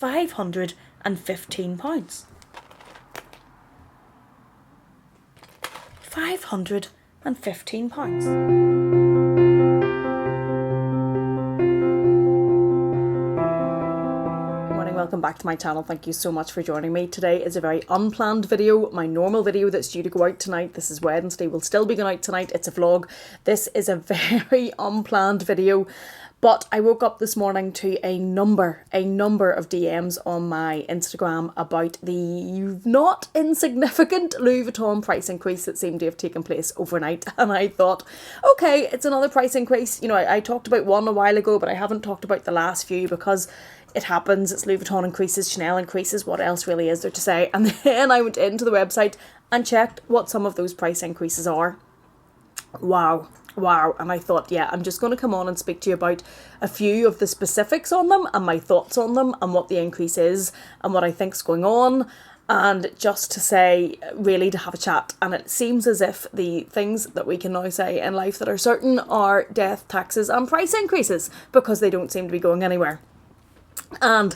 £515. £515. Welcome back to my channel. Thank you so much for joining me. Today is a very unplanned video. My normal video that's due to go out tonight. This is Wednesday, will still be going out tonight. It's a vlog. This is a very unplanned video. But I woke up this morning to a number of DMs on my Instagram about the not insignificant Louis Vuitton price increase that seemed to have taken place overnight. And I thought, okay, it's another price increase. You know, I talked about one a while ago, but I haven't talked about the last few because it happens. It's Louis Vuitton increases, Chanel increases. What else really is there to say? And then I went into the website and checked what some of those price increases are. Wow. And I thought, yeah, I'm just going to come on and speak to you about a few of the specifics on them and my thoughts on them and what the increase is and what I think's going on, and just to say, really to have a chat. And it seems as if the things that we can now say in life that are certain are death, taxes and price increases, because they don't seem to be going anywhere. And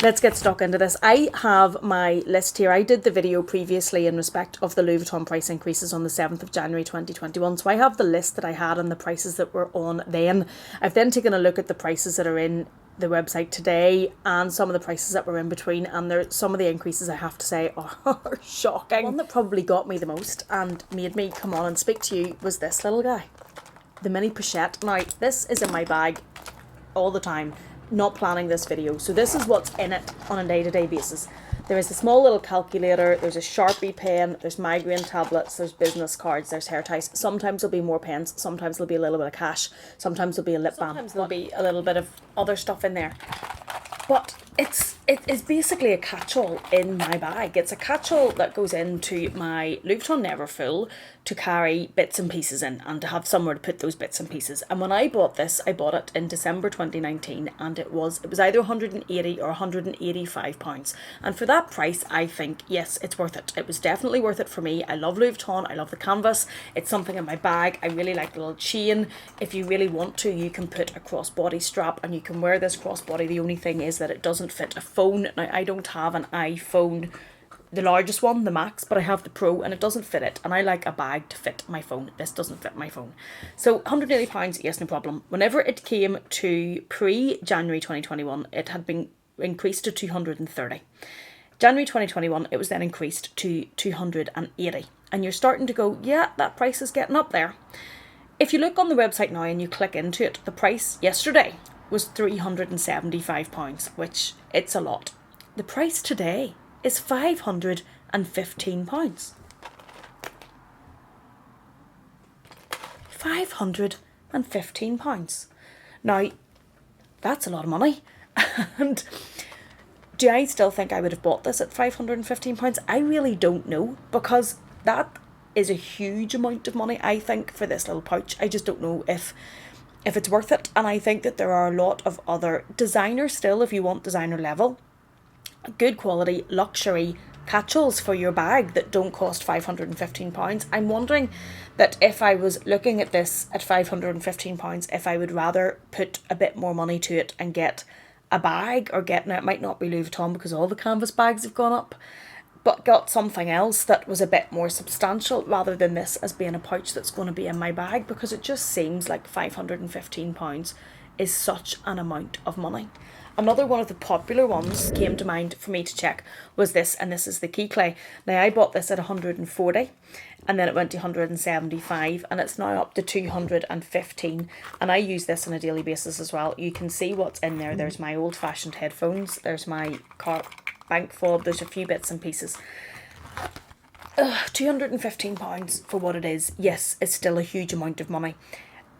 let's get stuck into this. I have my list here. I did the video previously in respect of the Louis Vuitton price increases on the 7th of January 2021. So I have the list that I had and the prices that were on then. I've then taken a look at the prices that are in the website today and some of the prices that were in between. And there, some of the increases, I have to say, are shocking. One that probably got me the most and made me come on and speak to you was this little guy. The mini pochette. Now, this is in my bag all the time. Not planning this video, so this is what's in it on a day-to-day basis. There is a small little calculator, there's a Sharpie pen, there's migraine tablets, there's business cards, there's hair ties. Sometimes there'll be more pens, sometimes there'll be a little bit of cash, sometimes there'll be a lip balm, sometimes there'll be a little bit of other stuff in there. But it is basically a catch-all in my bag. It's a catch-all that goes into my Louis Vuitton Neverfull to carry bits and pieces in and to have somewhere to put those bits and pieces. And when I bought this, I bought it in December 2019, and it was either 180 or 185 pounds. And for that price, I think, yes, it's worth it. It was definitely worth it for me. I love Louis Vuitton. I love the canvas. It's something in my bag. I really like the little chain. If you really want to, you can put a crossbody strap and you can wear this crossbody. The only thing is that it doesn't fit a phone. Now, I don't have an iPhone, the largest one, the Max, but I have the Pro and it doesn't fit it, and I like a bag to fit my phone. This doesn't fit my phone. So £180, yes, no problem. Whenever it came to pre-January 2021, it had been increased to 230. January 2021, it was then increased to 280. And you're starting to go, yeah, that price is getting up there. If you look on the website now and you click into it, the price yesterday was £375, which it's a lot. The price today is £515. £515. Now, that's a lot of money. And do I still think I would have bought this at £515? I really don't know, because that is a huge amount of money, I think, for this little pouch. I just don't know if it's worth it. And I think that there are a lot of other designer still, if you want designer level, good quality luxury catch-alls for your bag that don't cost £515. I'm wondering that if I was looking at this at £515, if I would rather put a bit more money to it and get a bag, or get, now it might not be Louis Vuitton because all the canvas bags have gone up, but got something else that was a bit more substantial rather than this as being a pouch that's going to be in my bag, because it just seems like £515 is such an amount of money. Another one of the popular ones came to mind for me to check was this, and this is the key clay. Now, I bought this at 140 and then it went to 175 and it's now up to 215, and I use this on a daily basis as well. You can see what's in there. There's my old-fashioned headphones, there's my bank fob, there's a few bits and pieces. £215 for what it is. Yes, it's still a huge amount of money.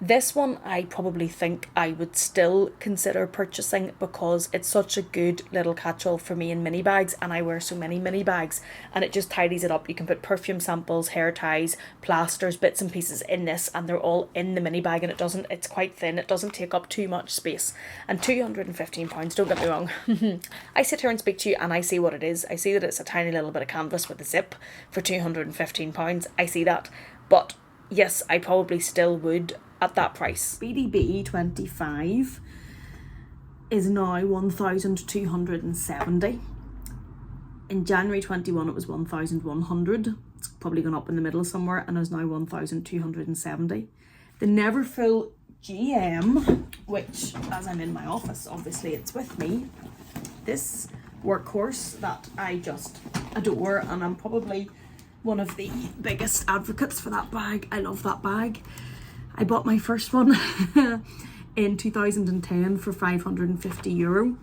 This one I probably think I would still consider purchasing because it's such a good little catch-all for me in mini bags, and I wear so many mini bags and it just tidies it up. You can put perfume samples, hair ties, plasters, bits and pieces in this, and they're all in the mini bag, and it's quite thin, it doesn't take up too much space. And £215, don't get me wrong. I sit here and speak to you and I see what it is. I see that it's a tiny little bit of canvas with a zip for £215. I see that, but yes, I probably still would at that price. BDB 25 is now 1,270. In January 21 it was 1,100. It's probably gone up in the middle somewhere and is now 1,270. The Neverfull GM, which, as I'm in my office, obviously it's with me, this workhorse that I just adore, and I'm probably one of the biggest advocates for that bag. I love that bag. I bought my first one in 2010 for €550.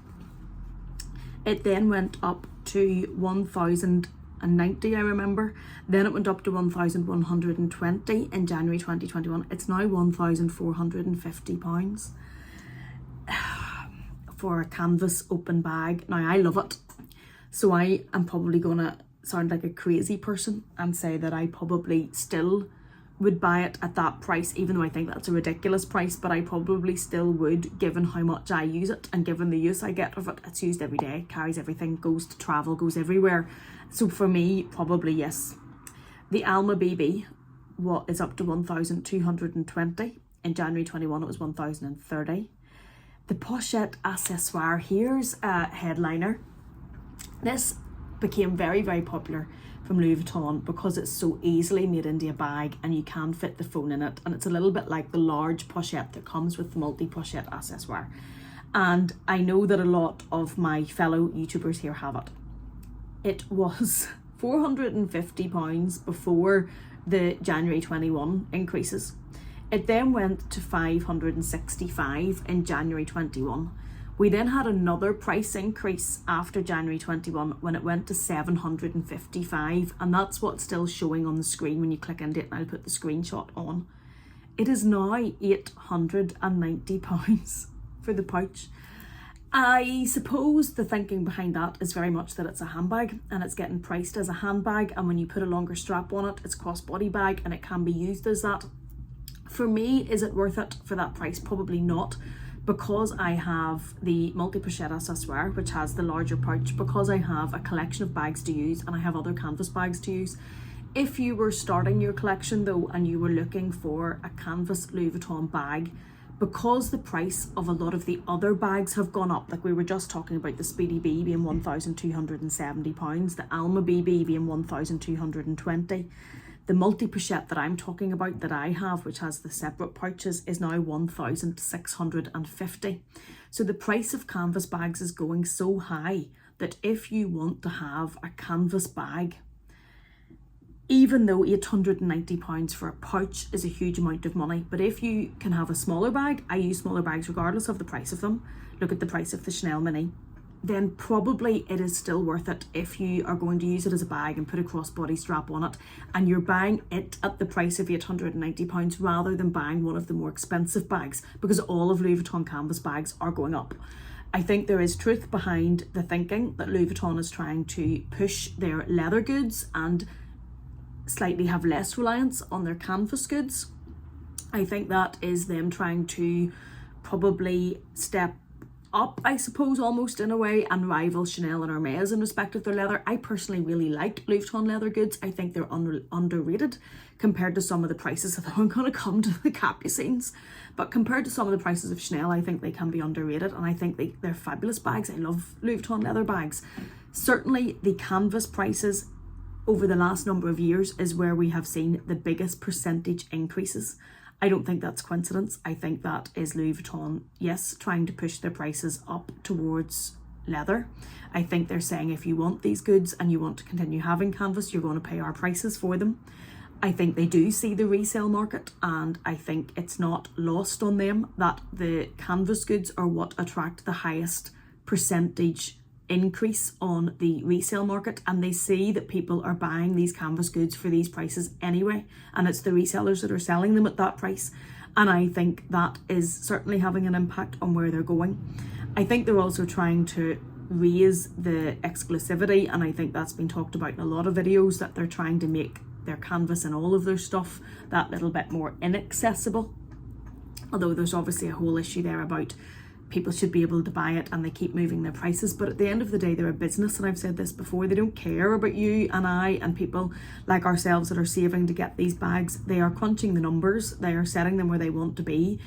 It then went up to 1,090, I remember. Then it went up to 1,120 in January 2021. It's now £1,450 for a canvas open bag. Now, I love it. So I am probably gonna sound like a crazy person and say that I probably still would buy it at that price, even though I think that's a ridiculous price, but I probably still would, given how much I use it and given the use I get of it. It's used every day, carries everything, goes to travel, goes everywhere. So for me, probably yes. The Alma BB, what is up to 1,220. In January 21 it was 1,030. The Pochette Accessoire, here's a headliner. This became very, very popular from Louis Vuitton because it's so easily made into a bag and you can fit the phone in it, and it's a little bit like the large pochette that comes with the multi-pochette accessoire. And I know that a lot of my fellow YouTubers here have it. It was £450 before the January 21 increases. It then went to £565 in January 21. We then had another price increase after January 21 when it went to £755, and that's what's still showing on the screen when you click into it, and I'll put the screenshot on. It is now £890 for the pouch. I suppose the thinking behind that is very much that it's a handbag and it's getting priced as a handbag, and when you put a longer strap on it, it's a crossbody bag and it can be used as that. For me, is it worth it for that price? Probably not, because I have the multi-pochette accessoire, which has the larger pouch, because I have a collection of bags to use and I have other canvas bags to use. If you were starting your collection though and you were looking for a canvas Louis Vuitton bag, because the price of a lot of the other bags have gone up, like we were just talking about the Speedy B being £1,270, the Alma BB being £1,220, the multi-pochette that I'm talking about that I have, which has the separate pouches, is now £1,650. So the price of canvas bags is going so high that if you want to have a canvas bag, even though £890 for a pouch is a huge amount of money, but if you can have a smaller bag, I use smaller bags regardless of the price of them, look at the price of the Chanel Mini, then probably it is still worth it if you are going to use it as a bag and put a crossbody strap on it, and you're buying it at the price of £890 rather than buying one of the more expensive bags, because all of Louis Vuitton canvas bags are going up. I think there is truth behind the thinking that Louis Vuitton is trying to push their leather goods and slightly have less reliance on their canvas goods. I think that is them trying to probably step up, I suppose, almost in a way, and rival Chanel and Hermes in respect of their leather. I personally really like Louis Vuitton leather goods. I think they're underrated compared to some of the prices of them. I'm going to come to the Capucines, but compared to some of the prices of Chanel, I think they can be underrated, and I think they're fabulous bags. I love Louis Vuitton leather bags. Certainly the canvas prices over the last number of years is where we have seen the biggest percentage increases. I don't think that's coincidence. I think that is Louis Vuitton, yes, trying to push their prices up towards leather. I think they're saying if you want these goods and you want to continue having canvas, you're going to pay our prices for them. I think they do see the resale market, and I think it's not lost on them that the canvas goods are what attract the highest percentage increase on the resale market, and they see that people are buying these canvas goods for these prices anyway, and it's the resellers that are selling them at that price, and I think that is certainly having an impact on where they're going. I think they're also trying to raise the exclusivity, and I think that's been talked about in a lot of videos, that they're trying to make their canvas and all of their stuff that little bit more inaccessible, although there's obviously a whole issue there about people should be able to buy it and they keep moving their prices. But at the end of the day, they're a business, and I've said this before, they don't care about you and I and people like ourselves that are saving to get these bags. They are crunching the numbers, they are setting them where they want to be.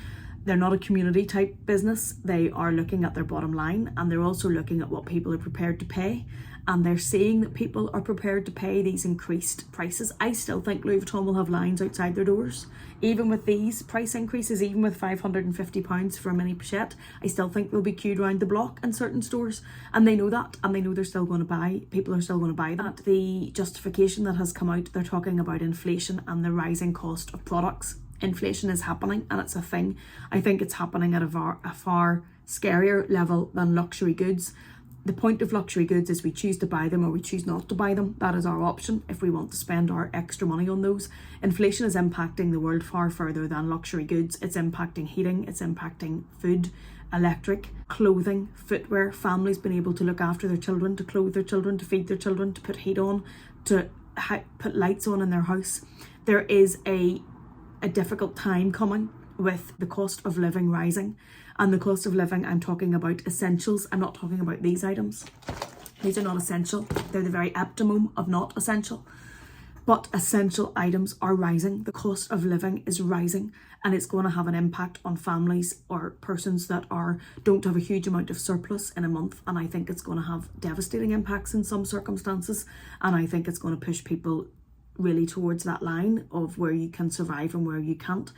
they're not a community type business. They are looking at their bottom line, and they're also looking at what people are prepared to pay, and they're seeing that people are prepared to pay these increased prices. I still think Louis Vuitton will have lines outside their doors. Even with these price increases, even with £550 for a mini pochette, I still think they'll be queued around the block in certain stores. And they know that, and they know they're still going to buy, people are still going to buy that. The justification that has come out, they're talking about inflation and the rising cost of products. Inflation is happening, and it's a thing. I think it's happening at a far scarier level than luxury goods. The point of luxury goods is we choose to buy them or we choose not to buy them. That is our option if we want to spend our extra money on those. Inflation is impacting the world far further than luxury goods. It's impacting heating, it's impacting food, electric, clothing, footwear. Families being able to look after their children, to clothe their children, to feed their children, to put heat on, to put lights on in their house. There is a difficult time coming with the cost of living rising. And the cost of living, I'm talking about essentials. I'm not talking about these items. These are not essential. They're the very epitome of not essential. But essential items are rising. The cost of living is rising, and it's going to have an impact on families or persons that don't have a huge amount of surplus in a month. And I think it's going to have devastating impacts in some circumstances. And I think it's going to push people really towards that line of where you can survive and where you can't.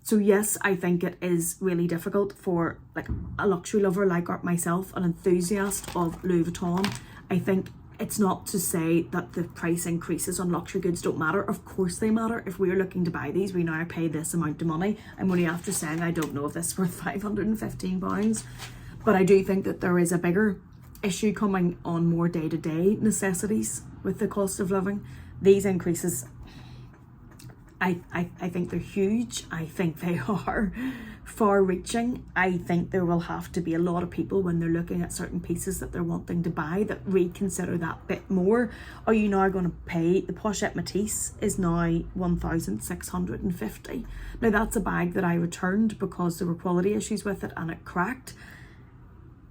So yes, I think it is really difficult for like a luxury lover like myself, an enthusiast of Louis Vuitton. I think it's not to say that the price increases on luxury goods don't matter. Of course they matter. If we're looking to buy these, we now pay this amount of money. I'm only after saying I don't know if this is worth £515, but I do think that there is a bigger issue coming on more day-to-day necessities with the cost of living. These increases, I think they're huge. I think they are far-reaching. I think there will have to be a lot of people when they're looking at certain pieces that they're wanting to buy that reconsider that bit more. Are you now going to pay? The Pochette Matisse is now £1,650. Now that's a bag that I returned because there were quality issues with it and it cracked.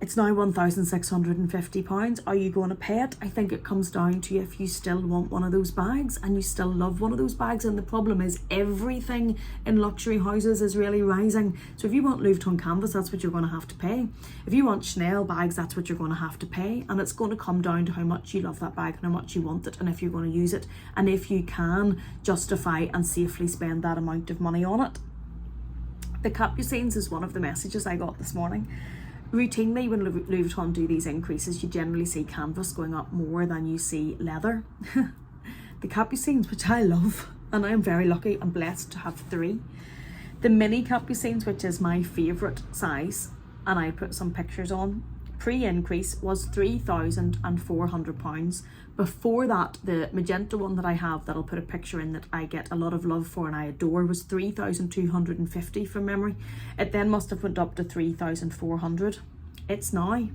It's now £1,650. Are you going to pay it? I think it comes down to if you still want one of those bags and you still love one of those bags. And the problem is everything in luxury houses is really rising. So if you want Louis Vuitton canvas, that's what you're going to have to pay. If you want Chanel bags, that's what you're going to have to pay. And it's going to come down to how much you love that bag and how much you want it and if you're going to use it. And if you can justify and safely spend that amount of money on it. The Capucines is one of the messages I got this morning. Routinely, when Louis Vuitton do these increases, you generally see canvas going up more than you see leather. The Capucines, which I love, and I am very lucky and blessed to have 3. The mini Capucines, which is my favourite size, and I put some pictures on, pre-increase was £3,400. Before that, the magenta one that I have that I'll put a picture in that I get a lot of love for and I adore was £3,250 from memory. It then must have went up to £3,400. It's now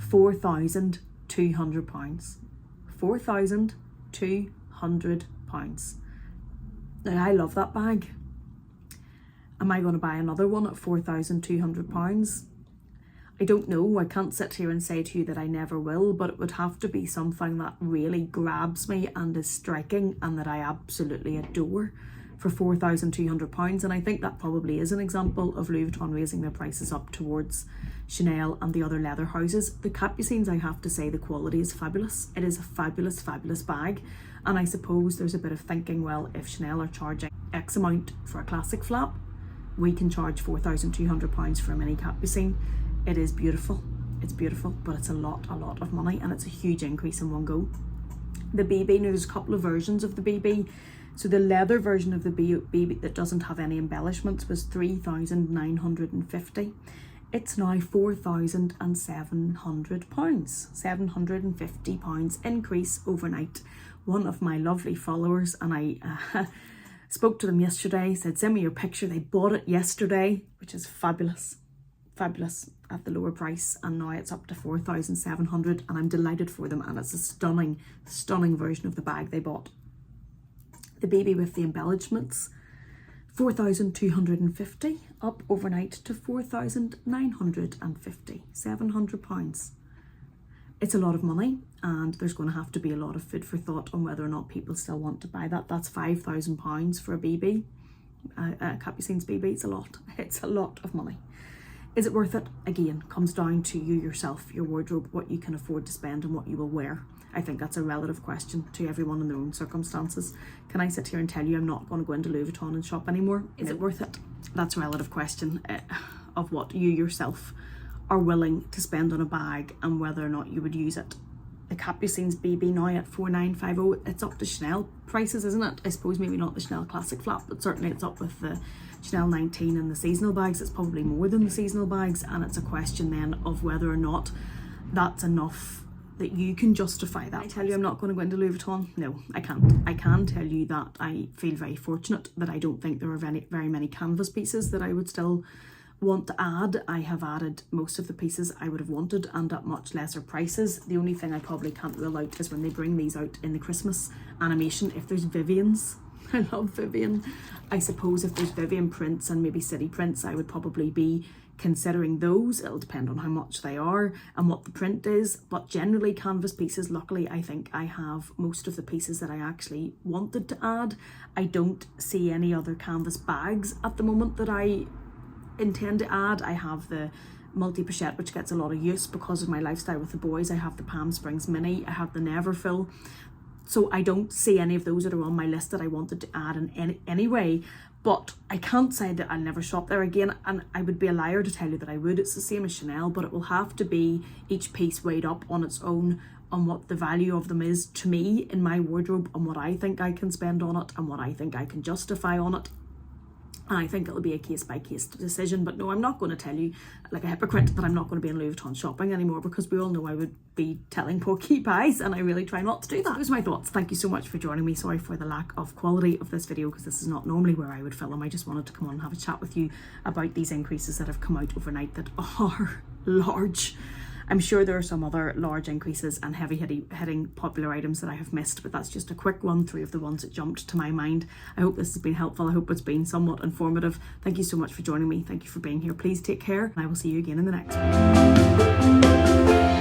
£4,200. £4,200. Now I love that bag. Am I going to buy another one at £4,200? I don't know. I can't sit here and say to you that I never will, but it would have to be something that really grabs me and is striking and that I absolutely adore for £4,200. And I think that probably is an example of Louis Vuitton raising their prices up towards Chanel and the other leather houses. The Capucines, I have to say, the quality is fabulous. It is a fabulous, fabulous bag. And I suppose there's a bit of thinking, well, if Chanel are charging X amount for a classic flap, we can charge £4,200 for a mini Capucine. It is beautiful. It's beautiful, but it's a lot of money, and it's a huge increase in one go. The BB, now there's a couple of versions of the BB. So the leather version of the BB that doesn't have any embellishments was £3,950. It's now £4,700. £750 increase overnight. One of my lovely followers, and I spoke to them yesterday, said send me your picture. They bought it yesterday, which is fabulous at the lower price, and now it's up to £4,700, and I'm delighted for them, and it's a stunning version of the bag they bought. The BB with the embellishments, £4,250, up overnight to £4,950, £700. It's a lot of money, and there's going to have to be a lot of food for thought on whether or not people still want to buy that. That's £5,000 for a BB. Capucin's BB, it's a lot. It's a lot of money. Is it worth it? Again, comes down to you yourself, your wardrobe, what you can afford to spend and what you will wear. I think that's a relative question to everyone in their own circumstances. Can I sit here and tell you I'm not going to go into Louis Vuitton and shop anymore? Is it worth it? That's a relative question of what you yourself are willing to spend on a bag and whether or not you would use it. The Capucin's BB now at 4950, it's up to Chanel prices, isn't it? I suppose maybe not the Chanel Classic Flap, but certainly it's up with the Chanel 19 and the seasonal bags. It's probably more than the seasonal bags, and it's a question then of whether or not that's enough that you can justify that. I tell you I'm not going to go into Louis Vuitton? No, I can't. I can tell you that I feel very fortunate that I don't think there are very many canvas pieces that I would still want to add. I have added most of the pieces I would have wanted and at much lesser prices. The only thing I probably can't rule out is when they bring these out in the Christmas animation, if there's Vivian's. I love Vivian. I suppose if there's Vivian prints and maybe city prints, I would probably be considering those. It'll depend on how much they are and what the print is, but generally canvas pieces, luckily I think I have most of the pieces that I actually wanted to add. I don't see any other canvas bags at the moment that I intend to add. I have the multi-pochette, which gets a lot of use because of my lifestyle with the boys. I have the Palm Springs Mini, I have the Neverfill. So I don't see any of those that are on my list that I wanted to add in any way. But I can't say that I'll never shop there again, and I would be a liar to tell you that I would. It's the same as Chanel, but it will have to be each piece weighed up on its own, on what the value of them is to me in my wardrobe, and what I think I can spend on it and what I think I can justify on it. And I think it'll be a case-by-case decision. But no, I'm not going to tell you like a hypocrite that I'm not going to be in Louis Vuitton shopping anymore, because we all know I would be telling Pokey pies, and I really try not to do that. Those are my thoughts. Thank you so much for joining me. Sorry for the lack of quality of this video, because this is not normally where I would film. I just wanted to come on and have a chat with you about these increases that have come out overnight that are large. I'm sure there are some other large increases and heavy hitting popular items that I have missed, but that's just a quick run through of the ones that jumped to my mind. I hope this has been helpful. I hope it's been somewhat informative. Thank you so much for joining me. Thank you for being here. Please take care, and I will see you again in the next one.